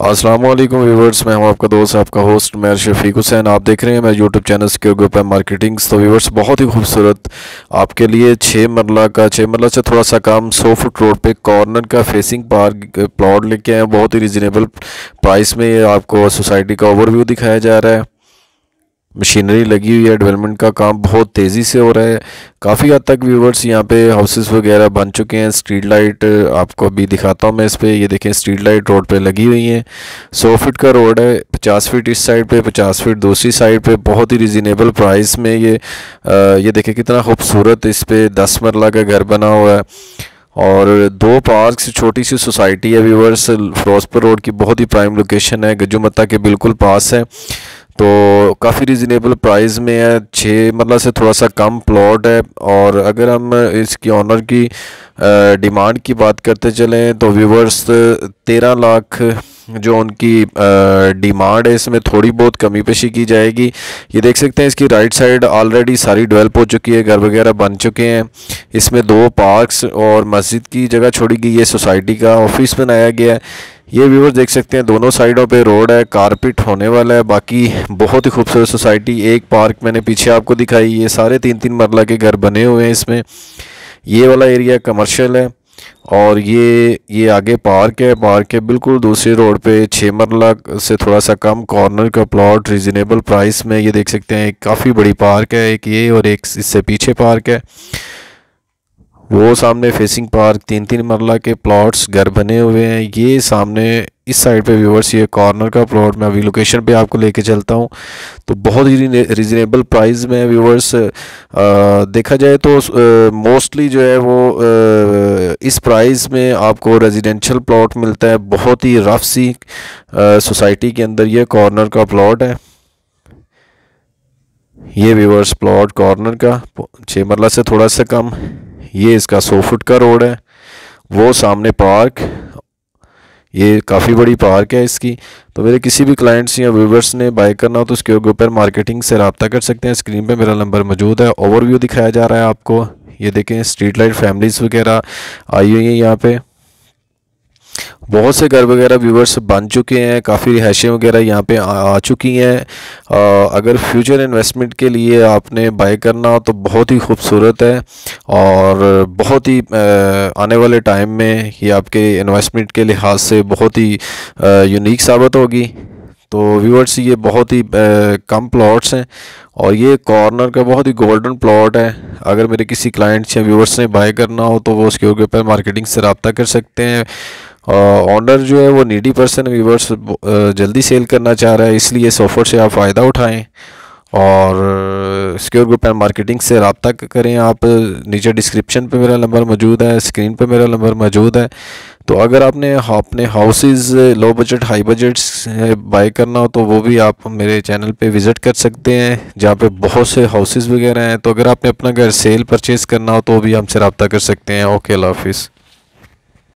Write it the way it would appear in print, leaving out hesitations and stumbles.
अस्सलामुअलैकुम व्यूवर्स, मैं हूं आपका दोस्त, आपका होस्ट मैं शफीक हुसैन। आप देख रहे हैं मेरे YouTube channel secure group and marketings. तो व्यूवर्स, बहुत ही खूबसूरत आपके लिए 6 मरला से थोड़ा सा कम 100 फुट रोड पे कॉर्नर का फेसिंग पार्क प्लॉट लेके आए हैं। बहुत ही रिजनेबल प्राइस में ये आपको सोसाइटी का ओवरव्यू दिखाया जा रहा है। मशीनरी लगी हुई है, डेवलपमेंट का काम बहुत तेज़ी से हो रहा है। काफ़ी हद तक व्यूवर्स यहाँ पे हाउसेस वगैरह बन चुके हैं। स्ट्रीट लाइट आपको अभी दिखाता हूँ मैं इस पे। ये देखें, स्ट्रीट लाइट रोड पे लगी हुई हैं। 100 फीट का रोड है, 50 फीट इस साइड पे, 50 फीट दूसरी साइड पे। बहुत ही रिजनेबल प्राइस में ये देखें कितना खूबसूरत इस पे 10 मरला का घर बना हुआ है और 2 पार्क से छोटी सी सोसाइटी है व्यूवर्स। फिरोजपुर रोड की बहुत ही प्राइम लोकेशन है, गज्जूमत्ता के बिल्कुल पास है। तो काफ़ी रिजनेबल प्राइस में है। 6 मरला से थोड़ा सा कम प्लॉट है। और अगर हम इसकी ऑनर की डिमांड की बात करते चलें तो व्यूवर्स 13 लाख जो उनकी डिमांड है, इसमें थोड़ी बहुत कमी पेशी की जाएगी। ये देख सकते हैं इसकी राइट साइड ऑलरेडी सारी डेवलप हो चुकी है, घर वगैरह बन चुके हैं। इसमें 2 पार्क्स और मस्जिद की जगह छोड़ी गई है, सोसाइटी का ऑफिस बनाया गया है। ये व्यूवर्स देख सकते हैं दोनों साइडों पे रोड है, कारपेट होने वाला है। बाकी बहुत ही खूबसूरत सोसाइटी। एक पार्क मैंने पीछे आपको दिखाई, ये सारे 3-3 मरला के घर बने हुए हैं इसमें। ये वाला एरिया कमर्शियल है और ये आगे पार्क है। पार्क के बिल्कुल दूसरी रोड पे 6 मरला से थोड़ा सा कम कॉर्नर का प्लॉट रिजनेबल प्राइस में। ये देख सकते हैं एक काफ़ी बड़ी पार्क है, एक ये और एक इससे पीछे पार्क है। वो सामने फेसिंग पार्क, 3-3 मरला के प्लॉट्स घर बने हुए हैं। ये सामने इस साइड पे व्यूवर्स ये कॉर्नर का प्लॉट, मैं अभी लोकेशन पे आपको लेके चलता हूँ। तो बहुत ही रिजनेबल प्राइस में व्यूवर्स देखा जाए तो मोस्टली जो है वो इस प्राइस में आपको रेजिडेंशियल प्लॉट मिलता है। बहुत ही रफ सी सोसाइटी के अंदर ये कॉर्नर का प्लॉट है। ये व्यूवर्स प्लॉट कॉर्नर का 6 मरला से थोड़ा सा कम। ये इसका 100 फुट का रोड है, वो सामने पार्क, ये काफ़ी बड़ी पार्क है इसकी। तो मेरे किसी भी क्लाइंट्स या व्यूवर्स ने बाय करना हो तो सिक्योर ग्रुप पर मार्केटिंग से रब्ता कर सकते हैं। स्क्रीन पे मेरा नंबर मौजूद है। ओवरव्यू दिखाया जा रहा है आपको। ये देखें स्ट्रीट लाइट फैमिलीज़ वगैरह आई हुई हैं यहाँ पे। बहुत से घर वगैरह व्यूवर्स बन चुके हैं, काफ़ी रिहाइशें वगैरह यहाँ पे आ चुकी हैं। अगर फ्यूचर इन्वेस्टमेंट के लिए आपने बाय करना हो तो बहुत ही खूबसूरत है और बहुत ही आने वाले टाइम में ये आपके इन्वेस्टमेंट के लिहाज से बहुत ही यूनिक साबित होगी। तो व्यूवर्स ये बहुत ही कम प्लॉट्स हैं और ये कॉर्नर का बहुत ही गोल्डन प्लॉट है। अगर मेरे किसी क्लाइंट्स या व्यूवर्स ने बाय करना हो तो वो सिक्योर ग्रुप पर मार्केटिंग से रब्ता कर सकते हैं। ऑनर जो है वो नीडी पर्सन, व्यूवर्स जल्दी सेल करना चाह रहा है, इसलिए इस ऑफर से आप फ़ायदा उठाएं और सिक्योर ग्रुप एंड मार्केटिंग से रब्ता करें। आप नीचे डिस्क्रिप्शन पे मेरा नंबर मौजूद है, स्क्रीन पे मेरा नंबर मौजूद है। तो अगर आपने अपने houses low budget high budgets buy करना हो तो वो भी आप मेरे चैनल पे विज़िट कर सकते हैं, जहाँ पे बहुत से हाउसेस वगैरह हैं। तो अगर आपने अपना घर सेल परचेज़ करना हो तो भी हमसे रब्ता कर सकते हैं। ओके, अल्लाह हाफिज़।